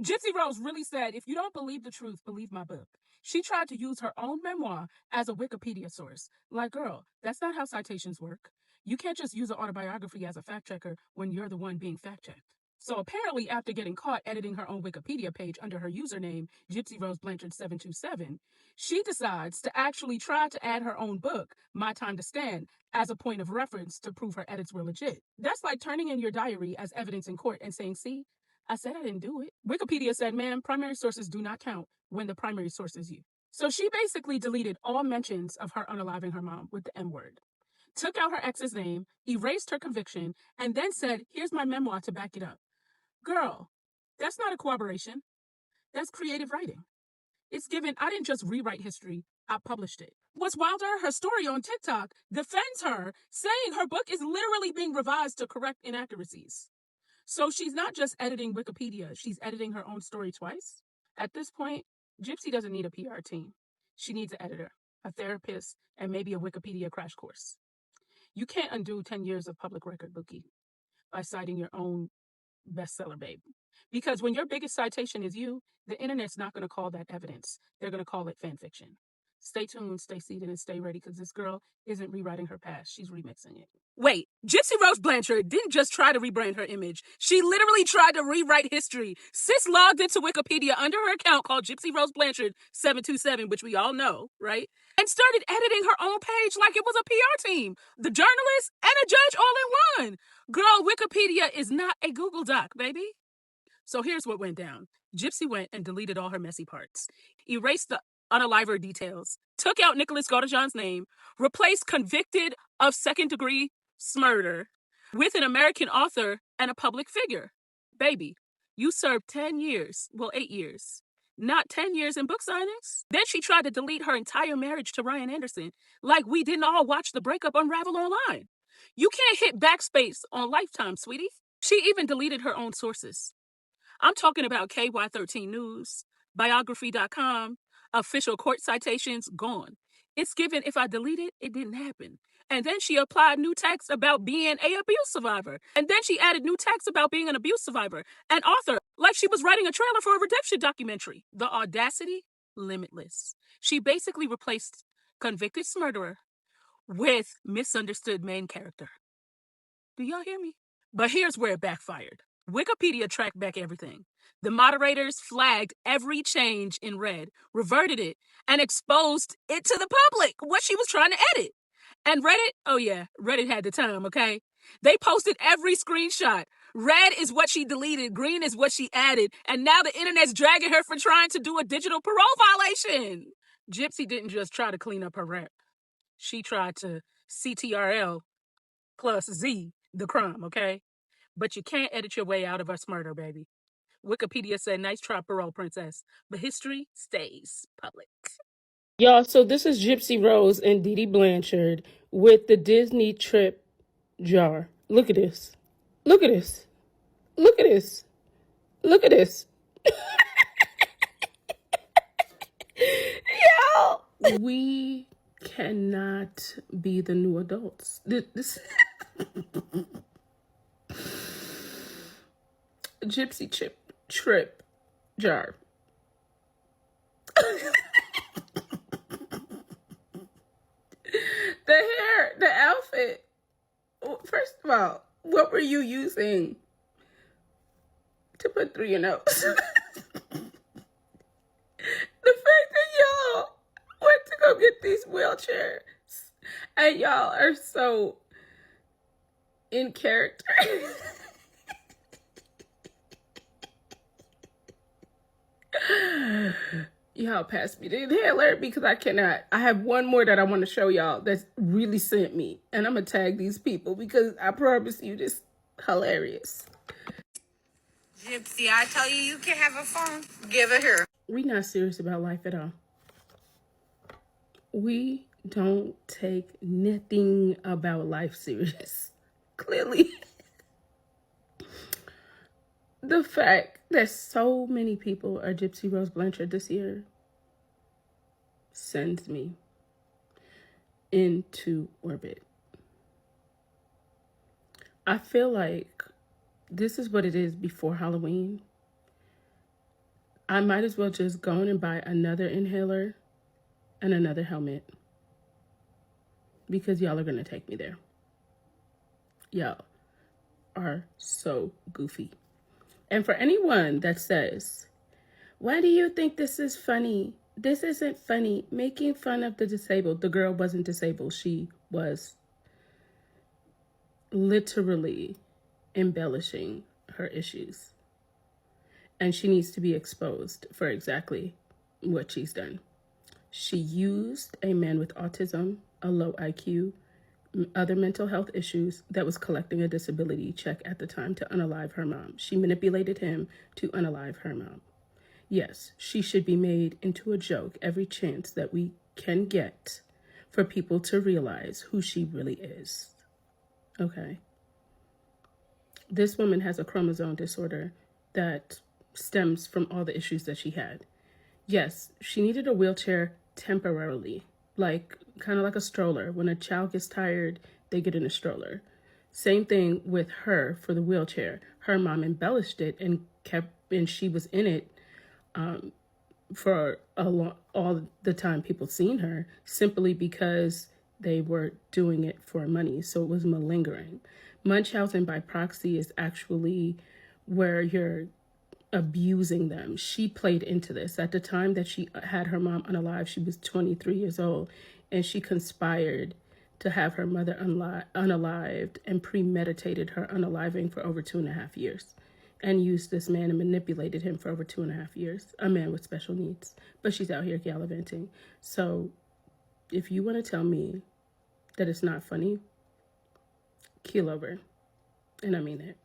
Gypsy Rose really said, if you don't believe the truth, believe my book. She tried to use her own memoir as a Wikipedia source. Like, girl, that's not how citations work. You can't just use an autobiography as a fact checker when you're the one being fact checked. So apparently, after getting caught editing her own Wikipedia page under her username, Gypsy Rose Blanchard 727, she decides to actually try to add her own book, My Time to Stand, as a point of reference to prove her edits were legit. That's like turning in your diary as evidence in court and saying, see, I said I didn't do it. Wikipedia said, ma'am, primary sources do not count when the primary source is you. So she basically deleted all mentions of her unaliving her mom with the M word, took out her ex's name, erased her conviction, and then said, here's my memoir to back it up. Girl, that's not a corroboration. That's creative writing. It's given, I didn't just rewrite history, I published it. What's wilder, her story on TikTok defends her, saying her book is literally being revised to correct inaccuracies. So she's not just editing Wikipedia, she's editing her own story twice. At this point, Gypsy doesn't need a PR team. She needs an editor, a therapist, and maybe a Wikipedia crash course. You can't undo 10 years of public record, Bookie, by citing your own bestseller, babe. Because when your biggest citation is you, the internet's not going to call that evidence. They're going to call it fan fiction. Stay tuned, stay seated, and stay ready, because this girl isn't rewriting her past. She's remixing it. Wait, Gypsy Rose Blanchard didn't just try to rebrand her image. She literally tried to rewrite history. Sis logged into Wikipedia under her account called Gypsy Rose Blanchard 727, which we all know, right? And started editing her own page like it was a PR team. The journalist and a judge all in one. Girl, Wikipedia is not a Google Doc, baby. So here's what went down. Gypsy went and deleted all her messy parts, erased the unaliver details, took out Nicholas Godejohn's name, replaced convicted of second-degree murder with an American author and a public figure. Baby, you served 10 years, well, 8 years, not 10 years in book signings. Then she tried to delete her entire marriage to Ryan Anderson, like we didn't all watch the breakup unravel online. You can't hit backspace on Lifetime, sweetie. She even deleted her own sources. I'm talking about KY13 News, biography.com, official court citations, gone. It's given if I delete it, it didn't happen. And then she applied new text about being an abuse survivor. And then she added new text about being an abuse survivor, an author, like she was writing a trailer for a redemption documentary. The audacity, limitless. She basically replaced convicted murderer with misunderstood main character. Do y'all hear me? But here's where it backfired. Wikipedia tracked back everything. The moderators flagged every change in red, reverted it, and exposed it to the public, what she was trying to edit. And Reddit, oh yeah, Reddit had the time, okay? They posted every screenshot. Red is what she deleted, green is what she added, and now the internet's dragging her for trying to do a digital parole violation. Gypsy didn't just try to clean up her rap. She tried to CTRL plus Z the crime, okay? But you can't edit your way out of a murder, baby. Wikipedia said, nice try, parole princess. But history stays public. Y'all, so this is Gypsy Rose and Dee Dee Blanchard with the Disney trip jar. Look at this. Look at this. Look at this. Look at this. Yo! We cannot be the new adults. This Gypsy trip jar. The hair, the outfit. First of all, what were you using to put through your nose? The fact that y'all went to go get these wheelchairs and y'all are so in character. Y'all pass me the inhaler because I cannot. I have one more that I want to show y'all that's really sent me. And I'm going to tag these people because I promise you this hilarious. Gypsy, I tell you, you can have a phone. Give it here. We not serious about life at all. We don't take nothing about life serious. Clearly. The fact that so many people are Gypsy Rose Blanchard this year sends me into orbit. I feel like this is what it is before Halloween. I might as well just go in and buy another inhaler and another helmet, because y'all are going to take me there. Y'all are so goofy. And for anyone that says, why do you think this is funny? This isn't funny. Making fun of the disabled. The girl wasn't disabled. She was literally embellishing her issues. And she needs to be exposed for exactly what she's done. She used a man with autism, a low IQ, other mental health issues that was collecting a disability check at the time to unalive her mom. She manipulated him to unalive her mom. Yes, she should be made into a joke every chance that we can get for people to realize who she really is. Okay. This woman has a chromosome disorder that stems from all the issues that she had. Yes, she needed a wheelchair temporarily, like kind of like a stroller. When a child gets tired, they get in a stroller. Same thing with her for the wheelchair. Her mom embellished it and she was in it for all the time people seen her, simply because they were doing it for money. So it was malingering. Munchausen by proxy is actually where you're abusing them. She played into this. At the time that she had her mom unalive, she was 23 years old, and she conspired to have her mother unalived and premeditated her unaliving for over 2.5 years, and used this man and manipulated him for over 2.5 years, a man with special needs. But she's out here gallivanting. So if you want to tell me that it's not funny, keel over. And I mean it.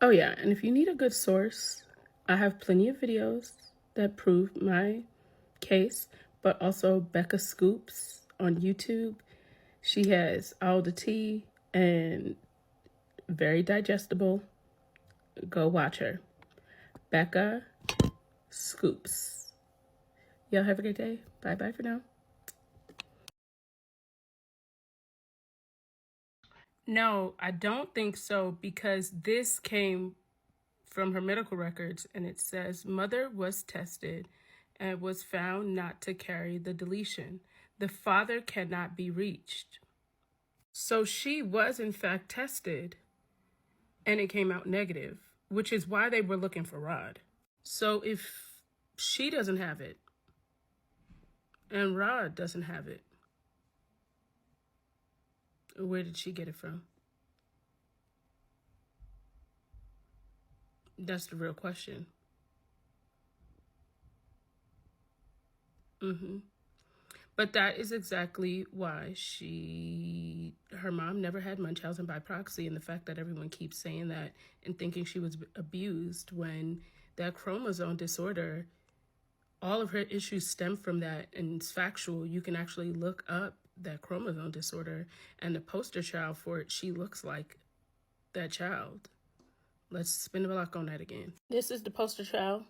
Oh yeah, and if you need a good source, I have plenty of videos that prove my case, but also Becca Scoops on YouTube. She has all the tea and very digestible. Go watch her. Becca Scoops. Y'all have a great day. Bye-bye for now. No, I don't think so, because this came from her medical records, and it says mother was tested and was found not to carry the deletion. The father cannot be reached. So she was in fact tested and it came out negative, which is why they were looking for Rod. So if she doesn't have it and Rod doesn't have it, where did she get it from? That's the real question. But that is exactly why her mom never had Munchausen by proxy, and the fact that everyone keeps saying that and thinking she was abused, when that chromosome disorder, all of her issues stem from that, and it's factual. You can actually look up that chromosome disorder, and the poster child for it, she looks like that child. Let's spin the block on that again. This is the poster child,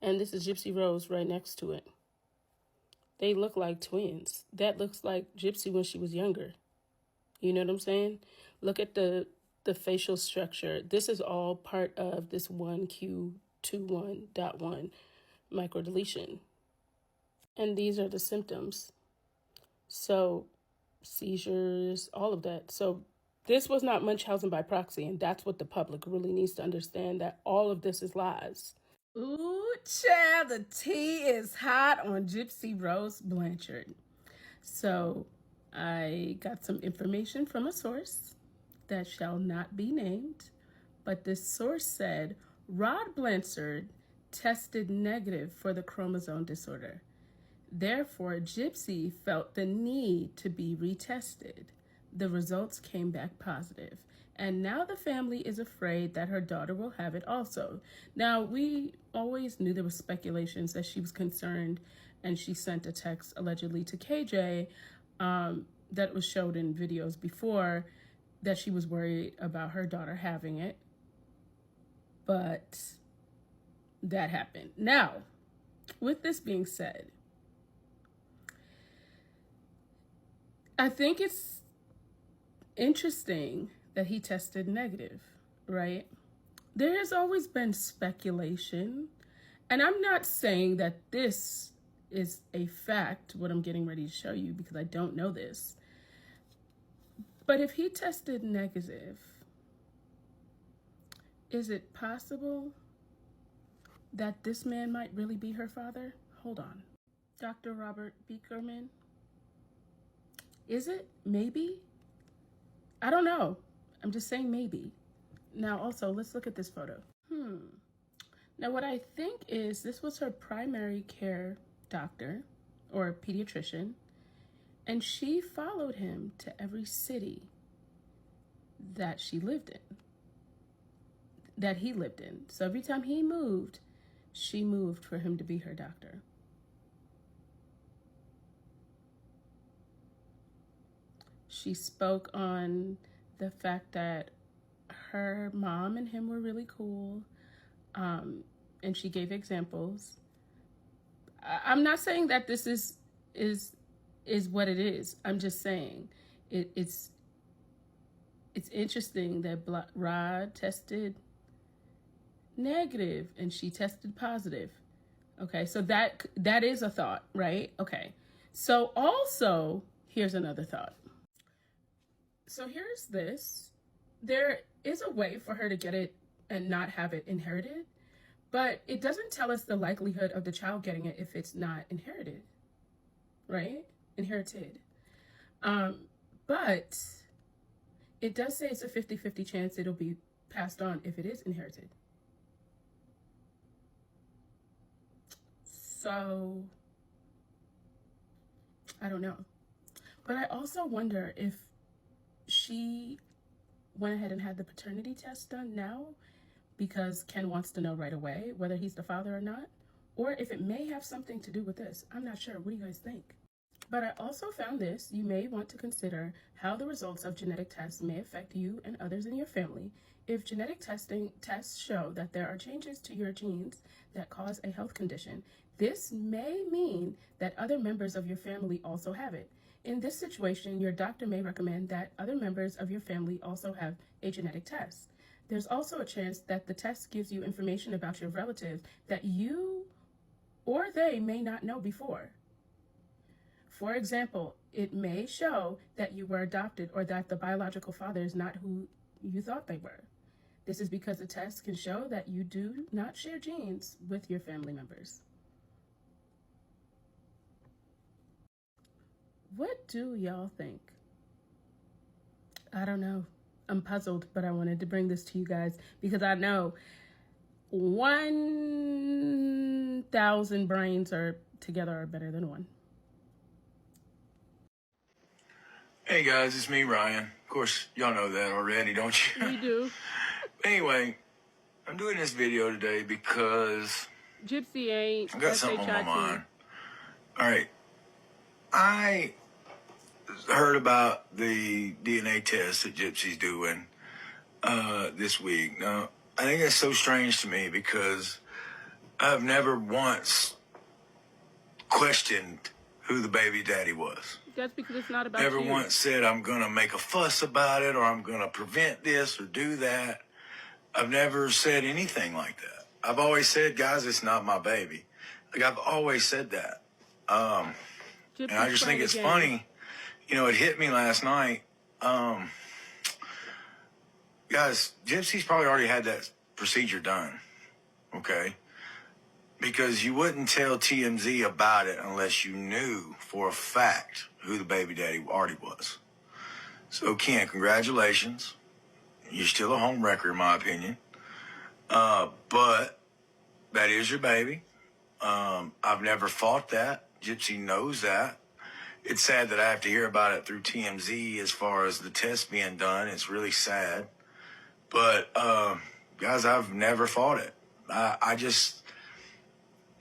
and this is Gypsy Rose right next to it. They look like twins. That looks like Gypsy when she was younger. You know what I'm saying? Look at the facial structure. This is all part of this 1q21.1 microdeletion. And these are the symptoms. So seizures, all of that. So this was not Munchausen by proxy, and that's what the public really needs to understand, that all of this is lies. Ooh, child, the tea is hot on Gypsy Rose Blanchard. So I got some information from a source that shall not be named, but this source said Rod Blanchard tested negative for the chromosome disorder. Therefore, Gypsy felt the need to be retested. The results came back positive, and now the family is afraid that her daughter will have it also. Now, we always knew there was speculations that she was concerned, and she sent a text allegedly to KJ that was showed in videos before, that she was worried about her daughter having it. But that happened. Now, with this being said, I think it's interesting that he tested negative, right? There has always been speculation And I'm not saying that this is a fact, what I'm getting ready to show you, because I don't know this. But if he tested negative, is it possible that this man might really be her father? Hold on. Dr. Robert Beekerman? Is it? Maybe? I don't know. I'm just saying maybe. Now, also, let's look at this photo. Now, what I think is this was her primary care doctor or pediatrician, and she followed him to every city that she lived in, that he lived in. So every time he moved, she moved for him to be her doctor. She spoke on the fact that her mom and him were really cool, and she gave examples. I'm not saying that this is what it is. I'm just saying it's interesting that Rod tested negative and she tested positive. Okay, so that is a thought, right? Okay, so also here's another thought. So here's this. There is a way for her to get it and not have it inherited, but it doesn't tell us the likelihood of the child getting it if it's not inherited, right? Inherited. But it does say it's a 50-50 chance it'll be passed on if it is inherited. So, I don't know. But I also wonder if she went ahead and had the paternity test done now because Ken wants to know right away whether he's the father or not, or if it may have something to do with this. I'm not sure. What do you guys think? But I also found this. You may want to consider how the results of genetic tests may affect you and others in your family. If genetic tests show that there are changes to your genes that cause a health condition, this may mean that other members of your family also have it. In this situation, your doctor may recommend that other members of your family also have a genetic test. There's also a chance that the test gives you information about your relative that you or they may not know before. For example, it may show that you were adopted or that the biological father is not who you thought they were. This is because the test can show that you do not share genes with your family members. What do y'all think? I don't know. I'm puzzled, but I wanted to bring this to you guys because I know 1,000 brains are together are better than one. Hey guys, it's me, Ryan. Of course, y'all know that already, don't you? We do. Anyway, I'm doing this video today because Gypsy ain't. I got something on my SHIT. mind. All right. I heard about the DNA test that Gypsy's doing this week. Now, I think that's so strange to me because I've never once questioned who the baby daddy was. That's because it's not about Never you. once said I'm going to make a fuss about it or I'm going to prevent this or do that. I've never said anything like that. I've always said, guys, it's not my baby. Like, I've always said that. And I just think it's funny. You know, it hit me last night. Guys, Gypsy's probably already had that procedure done. Okay? Because you wouldn't tell TMZ about it unless you knew for a fact who the baby daddy already was. So, Ken, congratulations. You're still a home wrecker, in my opinion. But that is your baby. I've never fought that. Gypsy knows that. It's sad that I have to hear about it through TMZ as far as the test being done. It's really sad. But, guys, I've never fought it. I just...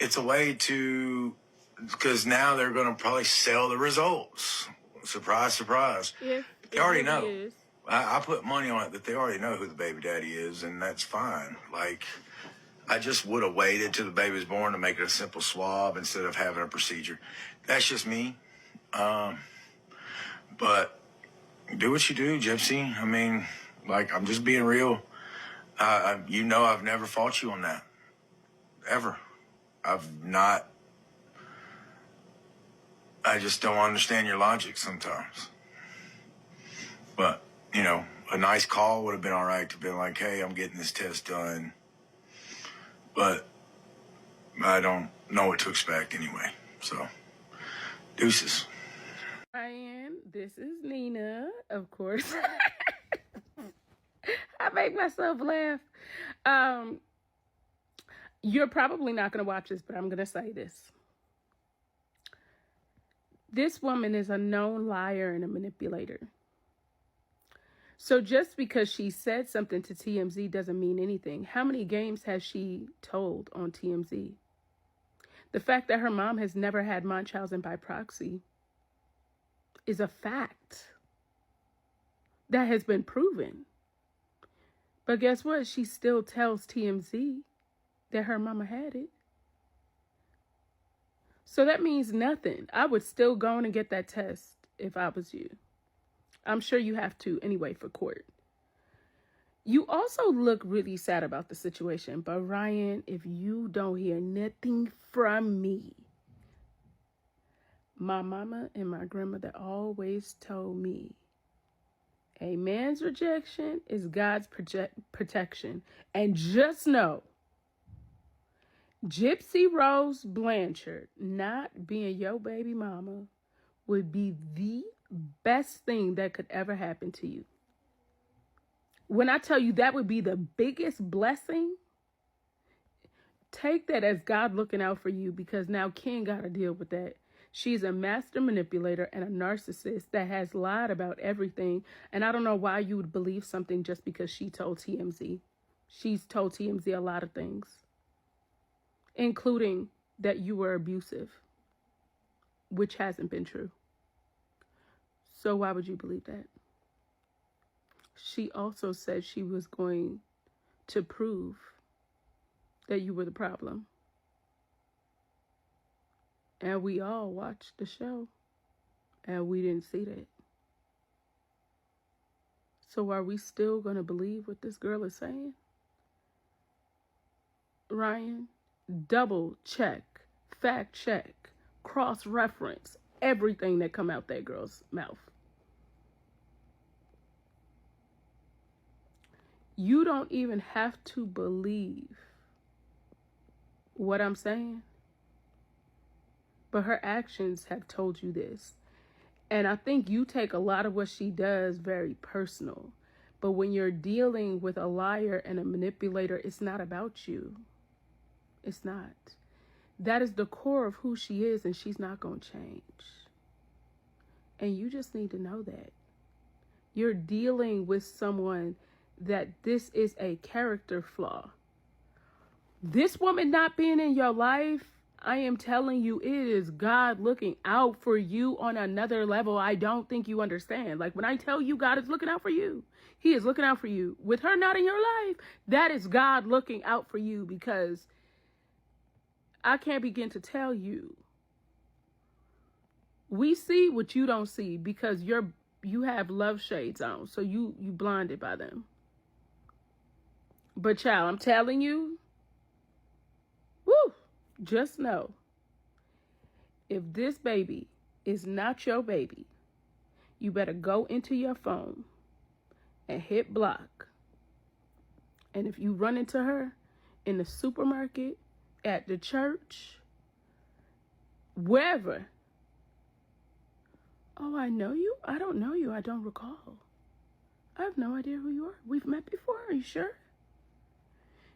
It's a way to, because now they're going to probably sell the results. Surprise, surprise. If they already know. Is. I put money on it that they already know who the baby daddy is, and that's fine. Like, I just would have waited till the baby was born to make it a simple swab instead of having a procedure. That's just me. But do what you do, Gypsy. I mean, like, I'm just being real. You know I've never fought you on that. Ever. I just don't understand your logic sometimes. But, you know, a nice call would have been all right to be like, hey, I'm getting this test done. But I don't know what to expect anyway. So, deuces. Ryan, this is Nina, of course. I make myself laugh. You're probably not going to watch this, but I'm going to say this. This woman is a known liar and a manipulator. So just because she said something to TMZ doesn't mean anything. How many games has she told on TMZ? The fact that her mom has never had Munchausen by proxy is a fact that has been proven. But guess what? She still tells TMZ that her mama had it. So that means nothing. I would still go in and get that test if I was you. I'm sure you have to anyway for court. You also look really sad about the situation. But Ryan, if you don't hear nothing from me, my mama and my grandmother always told me, a man's rejection is God's protection. And just know, Gypsy Rose Blanchard not being your baby mama would be the best thing that could ever happen to you. When I tell you that would be the biggest blessing, take that as God looking out for you, because now Ken got to deal with that. She's a master manipulator and a narcissist that has lied about everything. And I don't know why you would believe something just because she told TMZ. She's told TMZ a lot of things, including that you were abusive, which hasn't been true. So why would you believe that? She also said she was going to prove that you were the problem. And we all watched the show, and we didn't see that. So are we still going to believe what this girl is saying? Ryan, double check, fact check, cross-reference everything that come out that girl's mouth. You don't even have to believe what I'm saying, but her actions have told you this. And I think you take a lot of what she does very personal. But when you're dealing with a liar and a manipulator, it's not about you. It's not. That is the core of who she is, and she's not going to change. And you just need to know that. You're dealing with someone that this is a character flaw. This woman not being in your life, I am telling you, it is God looking out for you on another level. I don't think you understand. Like when I tell you God is looking out for you, He is looking out for you. With her not in your life, that is God looking out for you, because I can't begin to tell you. We see what you don't see because you have love shades on, so you blinded by them. But child, I'm telling you, woo, just know, if this baby is not your baby, you better go into your phone and hit block. And if you run into her in the supermarket, at the church, wherever, oh, I know you? I don't know you. I don't recall. I have no idea who you are. We've met before. Are you sure?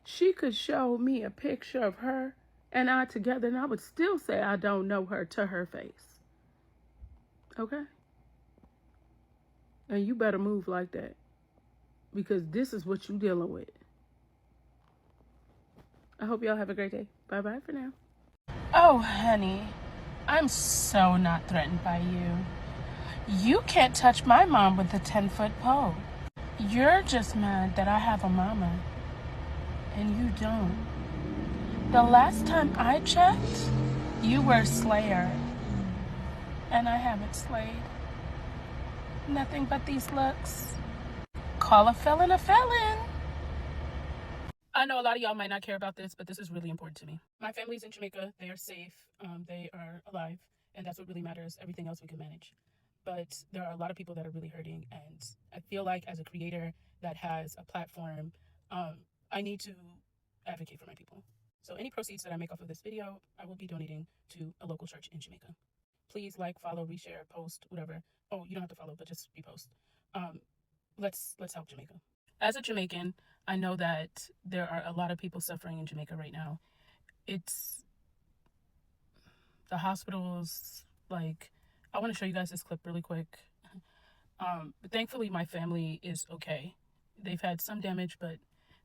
She could show me a picture of her and I together, and I would still say I don't know her to her face. Okay? And you better move like that, because this is what you're dealing with. I hope y'all have a great day. Bye-bye for now. Oh, honey, I'm so not threatened by you. You can't touch my mom with a 10-foot pole. You're just mad that I have a mama, and you don't. The last time I checked, you were a slayer, and I haven't slayed. Nothing but these looks. Call a felon a felon. I know a lot of y'all might not care about this, but this is really important to me. My family's in Jamaica. They are safe. They are alive. And that's what really matters. Everything else we can manage. But there are a lot of people that are really hurting. And I feel like as a creator that has a platform, I need to advocate for my people. So any proceeds that I make off of this video, I will be donating to a local church in Jamaica. Please like, follow, reshare, post, whatever. Oh, you don't have to follow, but just repost. Let's help Jamaica. As a Jamaican, I know that there are a lot of people suffering in Jamaica right now. It's the hospitals, like, I want to show you guys this clip really quick. But thankfully my family is okay. They've had some damage, but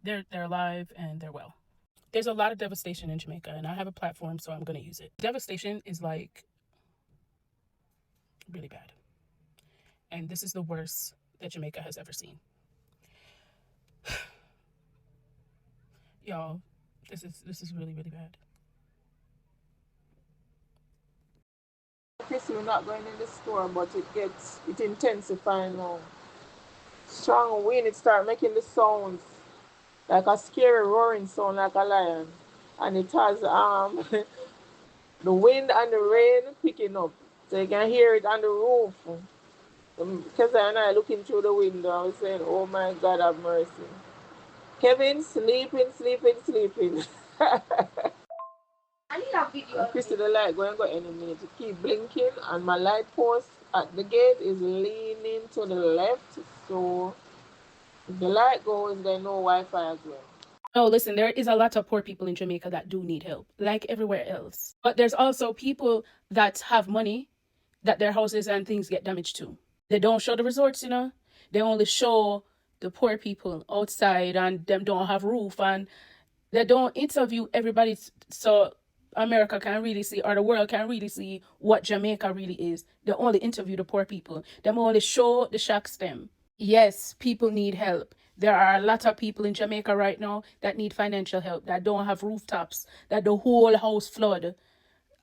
they're alive and they're well. There's a lot of devastation in Jamaica, and I have a platform, so I'm going to use it. Devastation is like really bad. And this is the worst that Jamaica has ever seen. Y'all, this is really, really bad. Chris, we're not going in the store, but it intensifies now. Strong wind, it start making the sounds like a scary roaring sound like a lion. And it has the wind and the rain picking up. So you can hear it on the roof. Because and I looking through the window, I was saying, oh my God, have mercy. Kevin, sleeping. I need a video. Christy, the light going to go any minute. To keep blinking, and my light post at the gate is leaning to the left. So if the light goes, there's no Wi-Fi as well. Oh, listen, there is a lot of poor people in Jamaica that do need help, like everywhere else. But there's also people that have money that their houses and things get damaged to. They don't show the resorts, you know. They only show the poor people outside, and them don't have roof, and they don't interview everybody so America can really see, or the world can really see what Jamaica really is. They only interview the poor people. They only show the shacks them. Yes, people need help. There are a lot of people in Jamaica right now that need financial help, that don't have rooftops, that the whole house flood.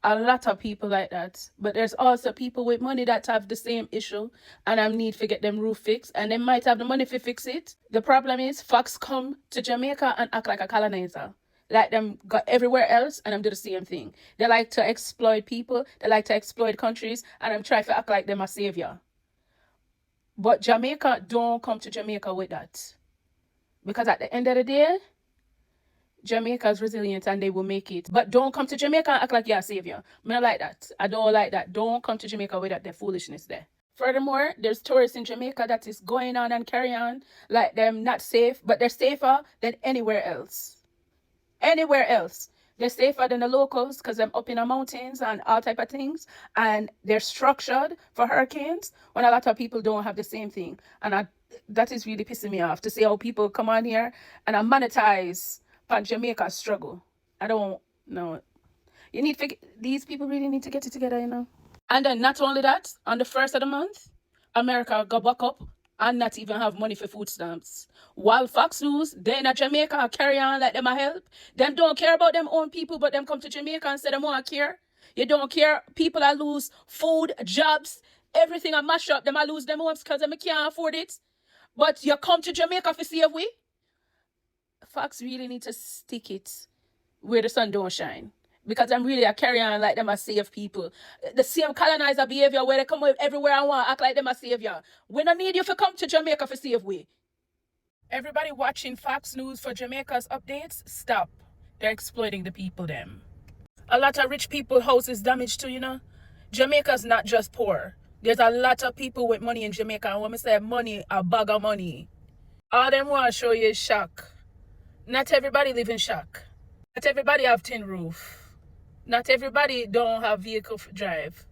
A lot of people like that. But there's also people with money that have the same issue and I need to get them roof fixed, and they might have the money to fix it. The problem is Fox come to Jamaica and act like a colonizer. Like them got everywhere else, and I'm do the same thing. They like to exploit people, they like to exploit countries, and I'm trying to act like them a savior. But Jamaica don't come to Jamaica with that. Because at the end of the day, Jamaica is resilient and they will make it. But don't come to Jamaica and act like you're a savior. I don't like that. I don't like that. Don't come to Jamaica with that the foolishness there. Furthermore, there's tourists in Jamaica that is going on and carry on like them not safe, but they're safer than anywhere else. Anywhere else. They're safer than the locals because they're up in the mountains and all type of things. And they're structured for hurricanes when a lot of people don't have the same thing. And that is really pissing me off to see how people come on here and monetize on Jamaica's struggle. I don't know. You need to, these people really need to get it together, you know. And then not only that, on the 1st of the month, America go back up and not even have money for food stamps. While Fox News, they in Jamaica carry on like them a help. Them don't care about them own people, but them come to Jamaica and say them want to care. You don't care. People that lose food, jobs, everything a mash up. Them a lose them homes because them can't afford it. But you come to Jamaica for save we. Fox really need to stick it where the sun don't shine. Because I'm really a carry on like them a save people. The same colonizer behavior where they come everywhere I want, act like them a savior. We don't need you to come to Jamaica for save we. Everybody watching Fox News for Jamaica's updates, stop. They're exploiting the people them. A lot of rich people houses damaged too, you know. Jamaica's not just poor. There's a lot of people with money in Jamaica. And when I say money, a bag of money. All them want to show you is shack. Not everybody live in shack. Not everybody have tin roof. Not everybody don't have vehicle for drive.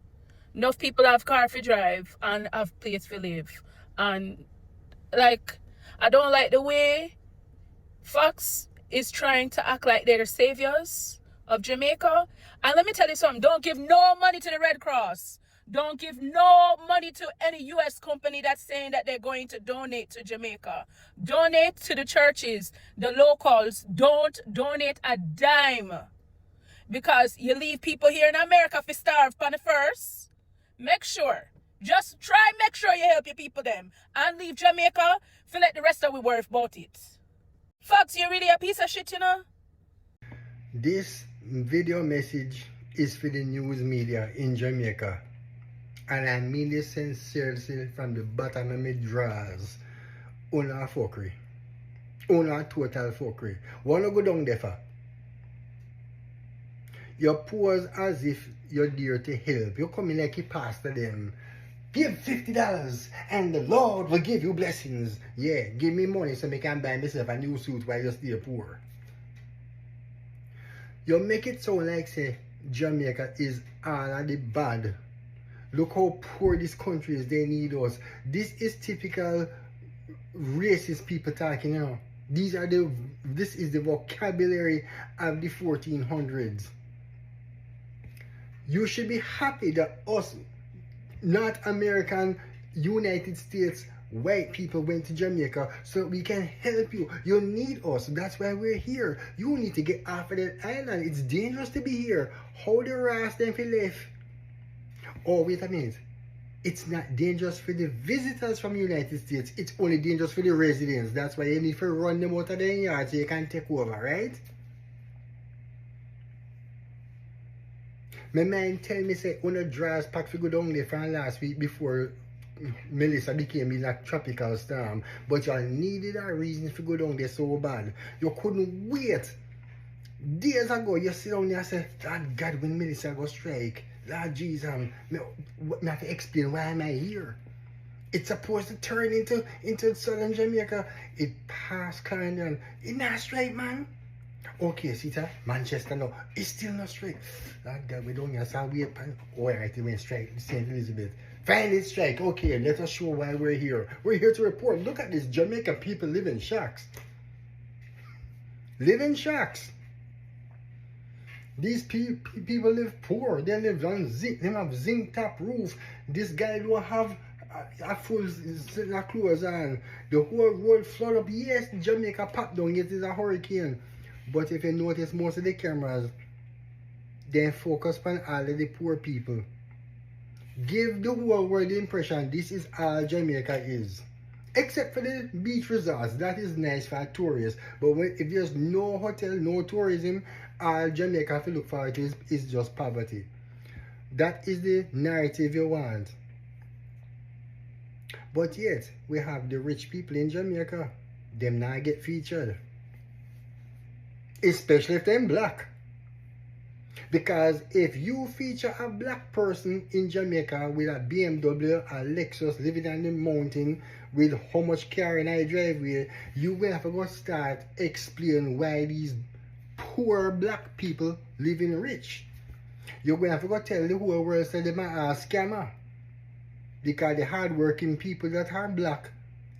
Enough people have car for drive and have place for live. And like, I don't like the way Fox is trying to act like they're the saviors of Jamaica. And let me tell you something, don't give no money to the Red Cross. Don't give no money to any U.S. company that's saying that they're going to donate to Jamaica. Donate to the churches, the locals. Don't donate a dime. Because you leave people here in America for starve on the first. Make sure. Just try make sure you help your people them. And leave Jamaica for let the rest of we worry about it. Fox, you really a piece of shit, you know? This video message is for the news media in Jamaica. And I mean this sincerely from the bottom of my drawers. Una fuckery. Una total fuckery. Wanna go down there for? You pose as if you're there to help. You come in like a pastor them. Give $50 and the Lord will give you blessings. Yeah, give me money so I can buy myself a new suit while you're still poor. You make it sound like say Jamaica is all of the bad. Look how poor this country is, they need us. This is typical racist people talking, you know. This is the vocabulary of the 1400s. You should be happy that us, North American, United States, white people went to Jamaica so we can help you. You need us. That's why we're here. You need to get off of that island. It's dangerous to be here. How the rest them feel left? Oh, wait a minute. It's not dangerous for the visitors from the United States. It's only dangerous for the residents. That's why you need to run them out of their yard so you can take over, right? My mind tell me say on a drawers pack for go down there from last week before Melissa became in a tropical storm. But you needed a reason to go down there so bad. You couldn't wait. Days ago, you sit down there and say, Lord God, when Melissa go strike, Lord Jesus, I have to explain why am I here. It's supposed to turn into southern Jamaica. It passed Caribbean. It's not straight, man. Okay, see that? Manchester now. It's still not straight. Lord God, we don't have to wait. Alright, it went straight. St. Elizabeth. Finally strike. Okay, let us show why we're here. We're here to report. Look at this. Jamaican people live in shacks. Live in shacks. These people live poor. They live on zinc. They have zinc top roof. This guy don't have a full set of clothes on. The whole world flood up. Yes, Jamaica popped down. It is a hurricane. But if you notice, most of the cameras, they focus on all of the poor people. Give the whole world the impression this is all Jamaica is. Except for the beach resorts. That is nice for tourists. But if there's no hotel, no tourism, all Jamaica have to look forward to is just poverty. That is the narrative you want. But yet, we have the rich people in Jamaica. Them not get featured. Especially if they're black. Because if you feature a black person in Jamaica with a BMW, a Lexus, living on the mountain with how much car in a driveway, you will have to go start explain why these poor black people living rich. You're going to have to go tell the whole world that they are a scammer. Because the hardworking people that are black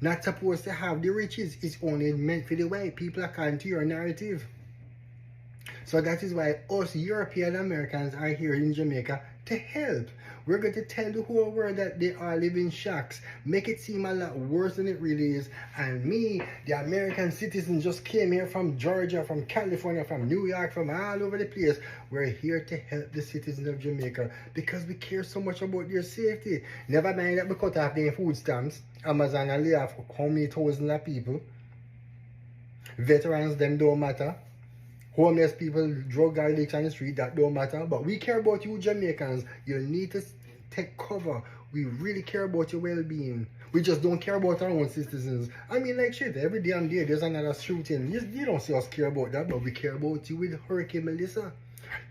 not supposed to have the riches. It's only meant for the white people according to your narrative. So that is why us European Americans are here in Jamaica to help. We're going to tell the whole world that they are living shacks. Make it seem a lot worse than it really is. And me, the American citizen, just came here from Georgia, from California, from New York, from all over the place. We're here to help the citizens of Jamaica because we care so much about their safety. Never mind that we cut off their food stamps. Amazon and lay off how many thousands of people. Veterans, them don't matter. Homeless people, drug addicts on the street, that don't matter. But we care about you Jamaicans. You need to take cover. We really care about your well-being. We just don't care about our own citizens. I mean, like shit, every damn day there's another shooting. You don't see us care about that, but we care about you with Hurricane Melissa.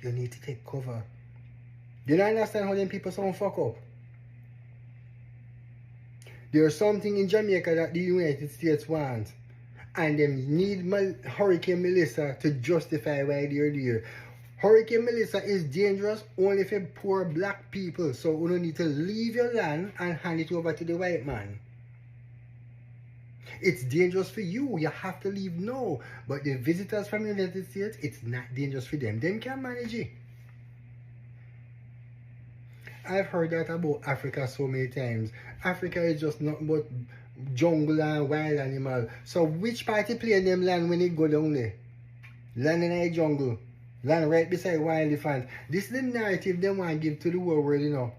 You need to take cover. You don't understand how them people sound fuck up? There's something in Jamaica that the United States wants. And they need Hurricane Melissa to justify why they're there. Hurricane Melissa is dangerous only for poor black people. So you don't need to leave your land and hand it over to the white man. It's dangerous for you. You have to leave now. But the visitors from the United States, it's not dangerous for them. Them can manage it. I've heard that about Africa so many times. Africa is just nothing but jungle and wild animal. So which party play in them land when it go down there? Land in a jungle. Land right beside wild elephant. This is the narrative they want to give to the whole world, you know.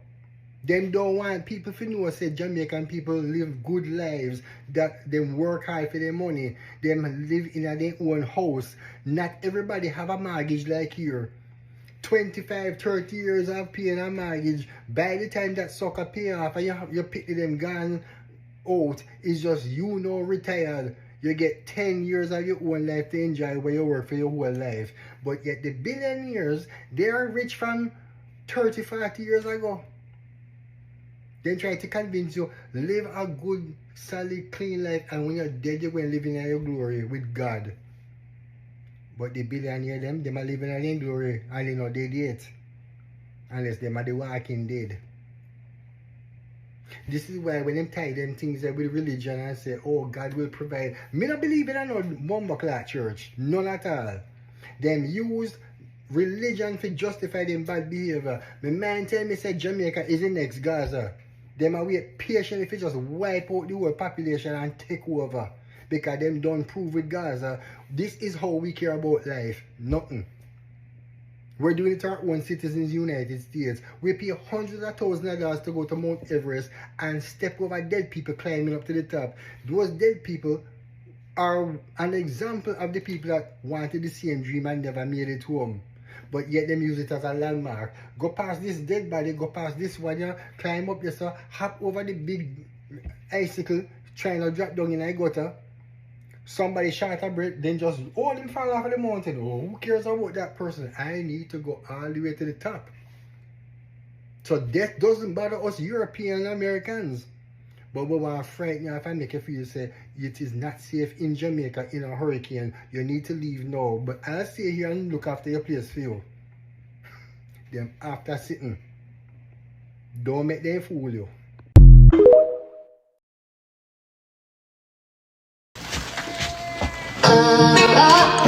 Them don't want people to know say Jamaican people live good lives, that them work hard for their money, them live in their own house. Not everybody have a mortgage like here. 25, 30 years of paying a mortgage. By the time that sucker pay off and you pick them gone out, it's just you know retired. You get 10 years of your own life to enjoy where you work for your whole life. But yet the billionaires, they are rich from 30, 40 years ago. They try to convince you, live a good, solid, clean life, and when you're dead, you're going to live in your glory with God. But the billionaire, them are living in their glory, and they not dead yet. Unless them are the walking dead. This is why when them tie them things with religion and say, oh, God will provide. Me not believe in no bumbleclot church. None at all. Them use religion to justify them bad behavior. My man tell me say Jamaica is the next Gaza. Them are wait patiently if you just wipe out the whole population and take over. Because them don't prove with Gaza. This is how we care about life. Nothing. We're doing it to our own citizens in the United States. We pay hundreds of thousands of dollars to go to Mount Everest and step over dead people climbing up to the top. Those dead people are an example of the people that wanted the same dream and never made it home. But yet them use it as a landmark. Go past this dead body, go past this one, you climb up yourself, hop over the big icicle, trying to drop down in a gutter. Somebody shot a breath, then just, oh, them fall off of the mountain. Oh, who cares about that person? I need to go all the way to the top. So death doesn't bother us European Americans. But we want to frighten you if I make you feel say it is not safe in Jamaica in a hurricane. You need to leave now. But I'll stay here and look after your place for you. Them after sitting. Don't make them fool you.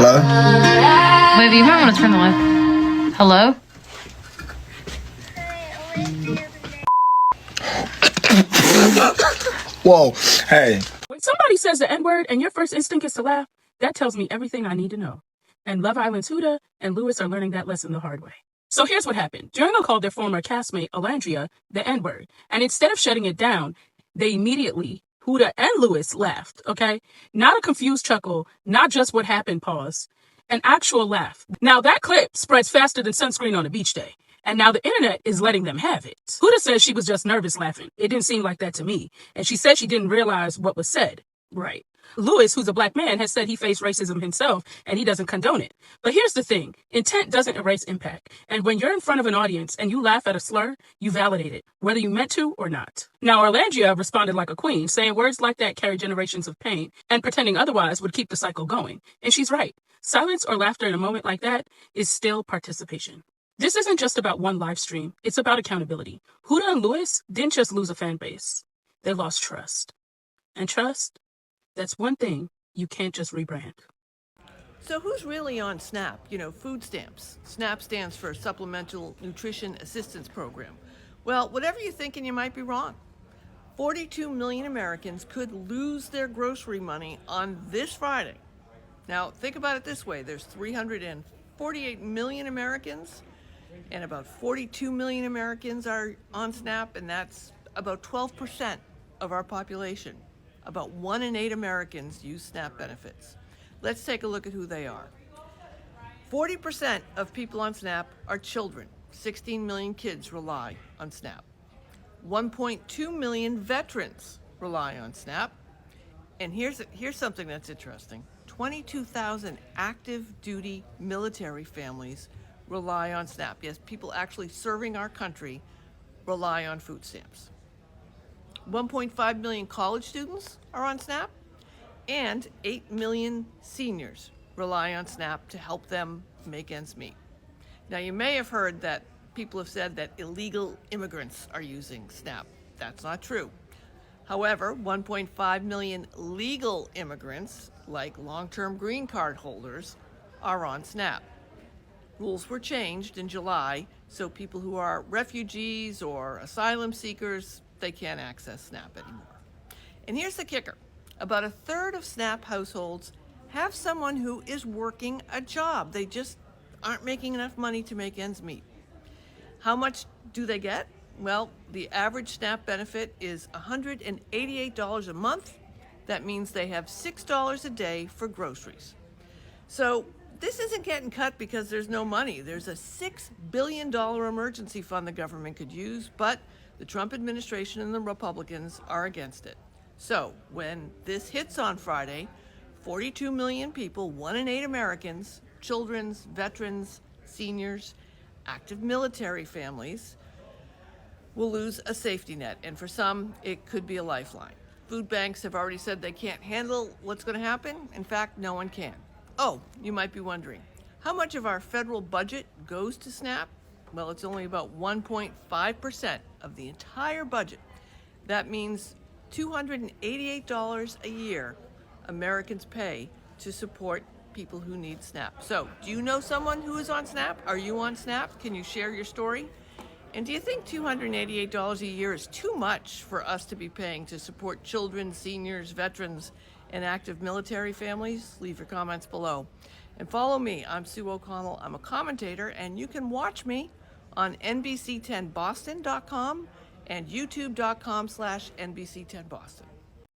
Hello? Baby, you might want to turn the light. Hello? Whoa, hey. When somebody says the N-word and your first instinct is to laugh, that tells me everything I need to know. And Love Island's Huda and Lewis are learning that lesson the hard way. So here's what happened. Journal called their former castmate, Alandria, the N-word. And instead of shutting it down, they immediately, Huda and Lewis, laughed, okay? Not a confused chuckle, not just what happened, pause. An actual laugh. Now that clip spreads faster than sunscreen on a beach day. And now the internet is letting them have it. Huda says she was just nervous laughing. It didn't seem like that to me. And she said she didn't realize what was said. Right. Lewis, who's a black man, has said he faced racism himself and he doesn't condone it. But here's the thing. Intent doesn't erase impact. And when you're in front of an audience and you laugh at a slur, you validate it, whether you meant to or not. Now, Orlandria responded like a queen, saying words like that carry generations of pain, and pretending otherwise would keep the cycle going. And she's right. Silence or laughter in a moment like that is still participation. This isn't just about one live stream. It's about accountability. Huda and Lewis didn't just lose a fan base. They lost trust. And trust, that's one thing you can't just rebrand. So who's really on SNAP? You know, food stamps. SNAP stands for Supplemental Nutrition Assistance Program. Well, whatever you're thinking, you might be wrong. 42 million Americans could lose their grocery money on this Friday. Now, think about it this way. There's 348 million Americans, and about 42 million Americans are on SNAP, and that's about 12% of our population. About 1 in 8 Americans use SNAP benefits. Let's take a look at who they are. 40% of people on SNAP are children. 16 million kids rely on SNAP. 1.2 million veterans rely on SNAP. And here's something that's interesting. 22,000 active duty military families rely on SNAP. Yes, people actually serving our country rely on food stamps. 1.5 million college students are on SNAP, and 8 million seniors rely on SNAP to help them make ends meet. Now, you may have heard that people have said that illegal immigrants are using SNAP. That's not true. However, 1.5 million legal immigrants, like long-term green card holders, are on SNAP. Rules were changed in July, so people who are refugees or asylum seekers, they can't access SNAP anymore. And here's the kicker. About a third of SNAP households have someone who is working a job. They just aren't making enough money to make ends meet. How much do they get? Well, the average SNAP benefit is $188 a month. That means they have $6 a day for groceries. So this isn't getting cut because there's no money. There's a $6 billion emergency fund the government could use, but the Trump administration and the Republicans are against it. So when this hits on Friday, 42 million people, 1 in 8 Americans, children, veterans, seniors, active military families, will lose a safety net, and for some, it could be a lifeline. Food banks have already said they can't handle what's going to happen. In fact, no one can. Oh, you might be wondering, how much of our federal budget goes to SNAP? Well, it's only about 1.5% of the entire budget. That means $288 a year Americans pay to support people who need SNAP. So, do you know someone who is on SNAP? Are you on SNAP? Can you share your story? And do you think $288 a year is too much for us to be paying to support children, seniors, veterans, and active military families? Leave your comments below. And follow me. I'm Sue O'Connell. I'm a commentator, and you can watch me on NBC10Boston.com and YouTube.com/NBC10Boston.